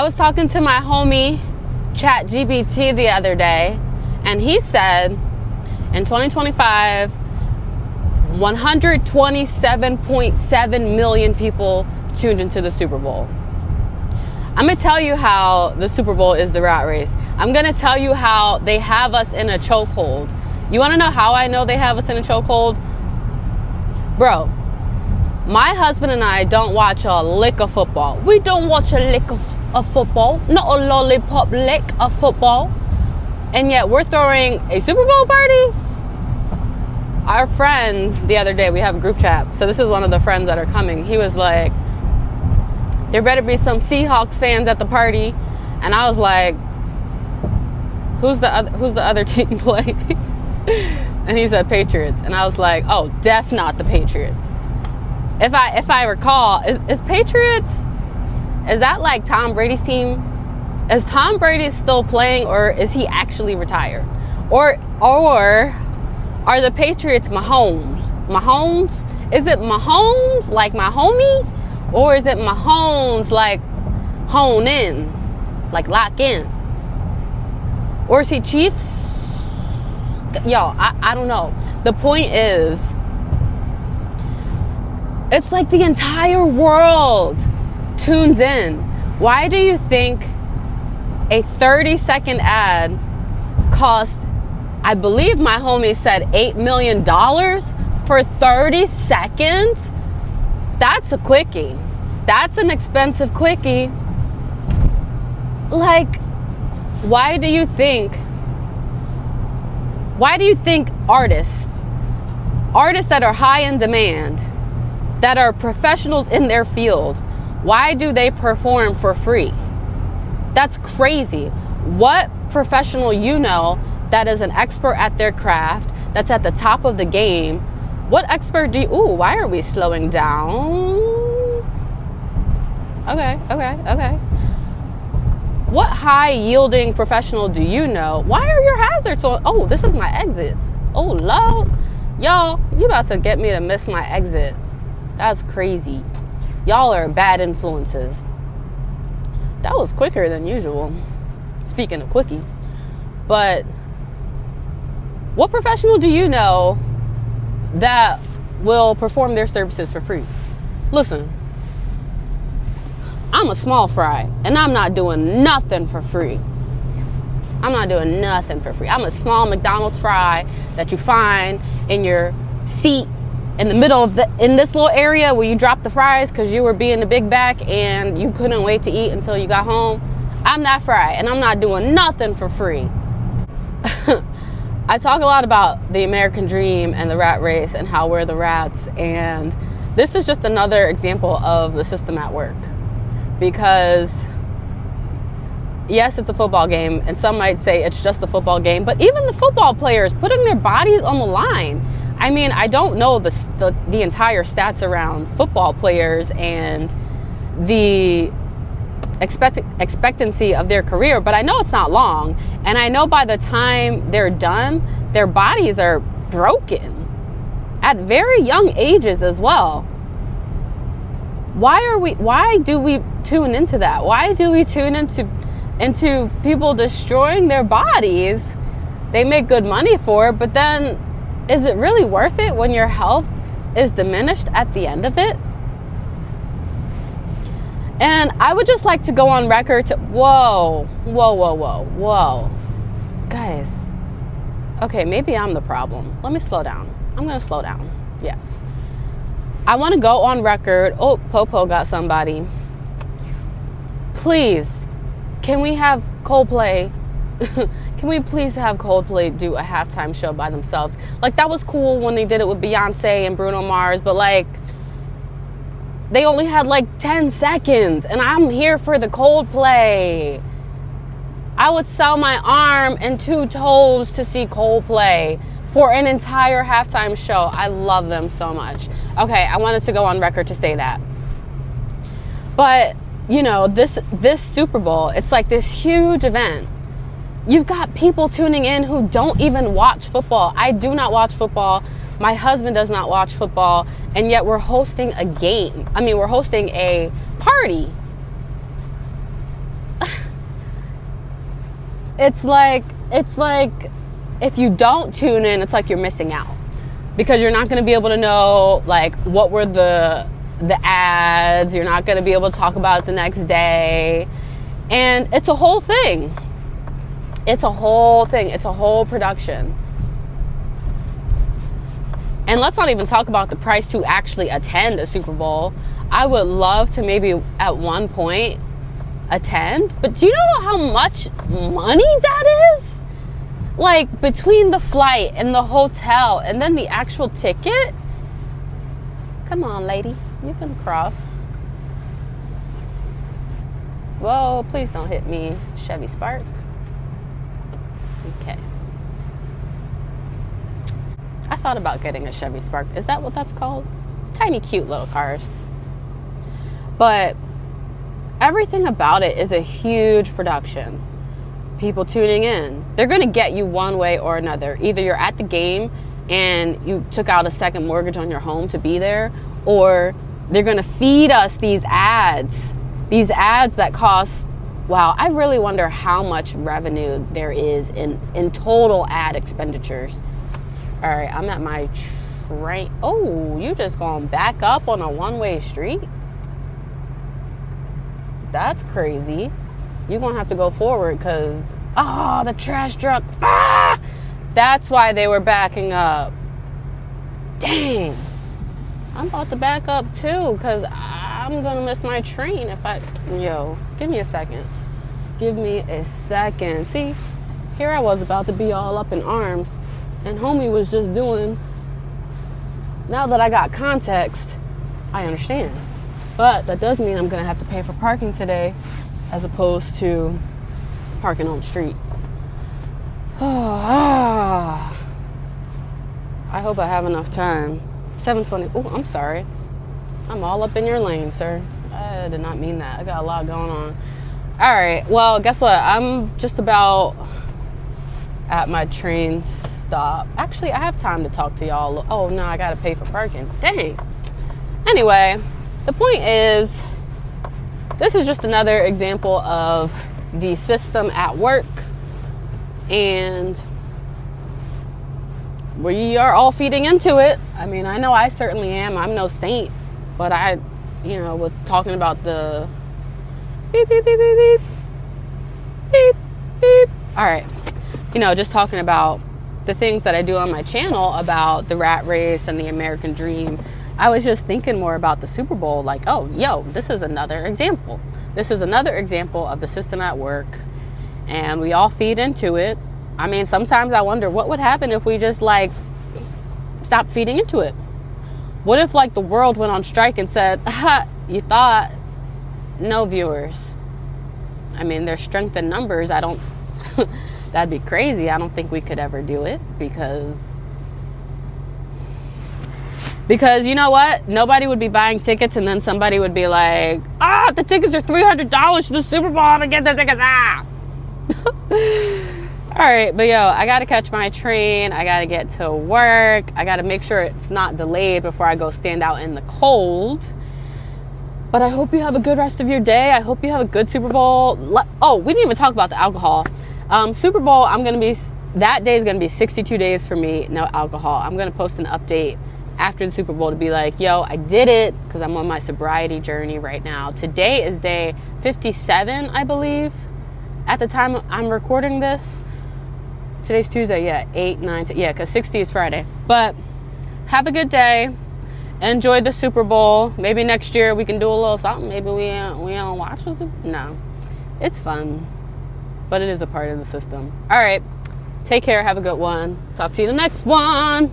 I was talking to my homie ChatGPT the other day, and he said in 2025, 127.7 million people tuned into the Super Bowl. I'm going to tell you how the Super Bowl is the rat race. I'm going to tell you how they have us in a chokehold. You want to know how I know they have us in a chokehold? Bro, my husband and I don't watch a lick of football. We don't watch a lick of football. Not a lollipop lick of football. And yet we're throwing a Super Bowl party? Our friend the other day, we have a group chat. So this is one of the friends that are coming. He was like, there better be some Seahawks fans at the party. And I was like, who's the other team play? And he said Patriots. And I was like, oh, def not the Patriots. If I recall, is Patriots, is that like Tom Brady's team? Is Tom Brady still playing, or is he actually retired? Or are the Patriots Mahomes? Mahomes? Is it Mahomes like my homie? Or is it Mahomes like hone in? Like lock in? Or is he Chiefs? Yo, I don't know. The point is, it's like the entire world tunes in. Why do you think a 30-second ad cost, I believe my homie said $8 million for 30 seconds? That's a quickie. That's an expensive quickie. Like, why do you think artists that are high in demand, that are professionals in their field, why do they perform for free? That's crazy. What professional you know that is an expert at their craft, that's at the top of the game, what expert do you, why are we slowing down? Okay. What high yielding professional do you know? Why are your hazards on? Oh, this is my exit. Oh, Lord. Y'all, you about to get me to miss my exit. That's crazy. Y'all are bad influences. That was quicker than usual. Speaking of quickies. But what professional do you know that will perform their services for free? Listen, I'm a small fry, and I'm not doing nothing for free. I'm a small McDonald's fry that you find in your seat in the middle of in this little area where you drop the fries because you were being a big back and you couldn't wait to eat until you got home. I'm that fry, and I'm not doing nothing for free. I talk a lot about the American dream and the rat race and how we're the rats, and this is just another example of the system at work. Because yes, it's a football game, and some might say it's just a football game, but even the football players putting their bodies on the line. I mean, I don't know the entire stats around football players and the expectancy of their career, but I know it's not long, and I know by the time they're done, their bodies are broken at very young ages as well. Why do we tune into that? Why do we tune into people destroying their bodies? They make good money for it, but then is it really worth it when your health is diminished at the end of it? And I would just like to go on record to, whoa. Guys, okay, maybe I'm the problem. Let me slow down. I'm going to slow down. Yes. I want to go on record. Oh, Popo got somebody. Please, can we have Coldplay? Can we please have Coldplay do a halftime show by themselves? Like, that was cool when they did it with Beyonce and Bruno Mars, but like, they only had like 10 seconds, and I'm here for the Coldplay. I would sell my arm and 2 toes to see Coldplay for an entire halftime show. I love them so much. Okay, I wanted to go on record to say that. But, you know, this Super Bowl, it's like this huge event. You've got people tuning in who don't even watch football. I do not watch football. My husband does not watch football. And yet we're hosting a game. I mean, we're hosting a party. it's like if you don't tune in, it's like you're missing out, because you're not going to be able to know like what were the ads. You're not going to be able to talk about it the next day, and it's a whole thing. It's a whole thing. It's a whole production. And let's not even talk about the price to actually attend a Super Bowl. I would love to maybe at one point attend, but do you know how much money that is? Like between the flight and the hotel and then the actual ticket. Come on, lady, you can cross. Whoa, please don't hit me, Chevy Spark. Okay. I thought about getting a Chevy Spark. Is that what that's called? Tiny, cute little cars. But everything about it is a huge production. People tuning in, they're going to get you one way or another. Either you're at the game and you took out a second mortgage on your home to be there, or they're going to feed us these ads that cost, wow, I really wonder how much revenue there is in total ad expenditures. All right, I'm at my train. Oh, you just going back up on a one-way street? That's crazy. You're going to have to go forward because, the trash truck. That's why they were backing up. Dang. I'm about to back up too because I'm going to miss my train if give me a second. Give me a second. See, here I was about to be all up in arms and homie was just doing. Now that I got context, I understand. But that does mean I'm going to have to pay for parking today as opposed to parking on the street. I hope I have enough time. 7:20. Oh, I'm sorry. I'm all up in your lane, sir. I did not mean that. I got a lot going on. All right. Well, guess what? I'm just about at my train stop. Actually, I have time to talk to y'all. Oh, no, I got to pay for parking. Dang. Anyway, the point is, this is just another example of the system at work, and we are all feeding into it. I mean, I know I certainly am. I'm no saint, but with talking about the beep, beep, beep, beep, beep, beep, beep. All right. Just talking about the things that I do on my channel about the rat race and the American dream. I was just thinking more about the Super Bowl, like, this is another example. This is another example of the system at work, and we all feed into it. I mean, sometimes I wonder what would happen if we just, stopped feeding into it. What if, the world went on strike and said, you thought, no viewers. I mean, there's strength in numbers. That'd be crazy. I don't think we could ever do it because you know what? Nobody would be buying tickets, and then somebody would be like, the tickets are $300 to the Super Bowl. I'm going to get the tickets. All right, but I got to catch my train. I got to get to work. I got to make sure it's not delayed before I go stand out in the cold. But I hope you have a good rest of your day. I hope you have a good Super Bowl. We didn't even talk about the alcohol. Super Bowl, that day is going to be 62 days for me, no alcohol. I'm going to post an update after the Super Bowl to be like, I did it, because I'm on my sobriety journey right now. Today is day 57, I believe, at the time I'm recording this. Today's Tuesday, 8, 9, 10, because 60 is Friday. But have a good day. Enjoy the Super Bowl. Maybe next year we can do a little something. Maybe we don't watch the Super Bowl. No, it's fun, but it is a part of the system. All right, take care. Have a good one. Talk to you the next one.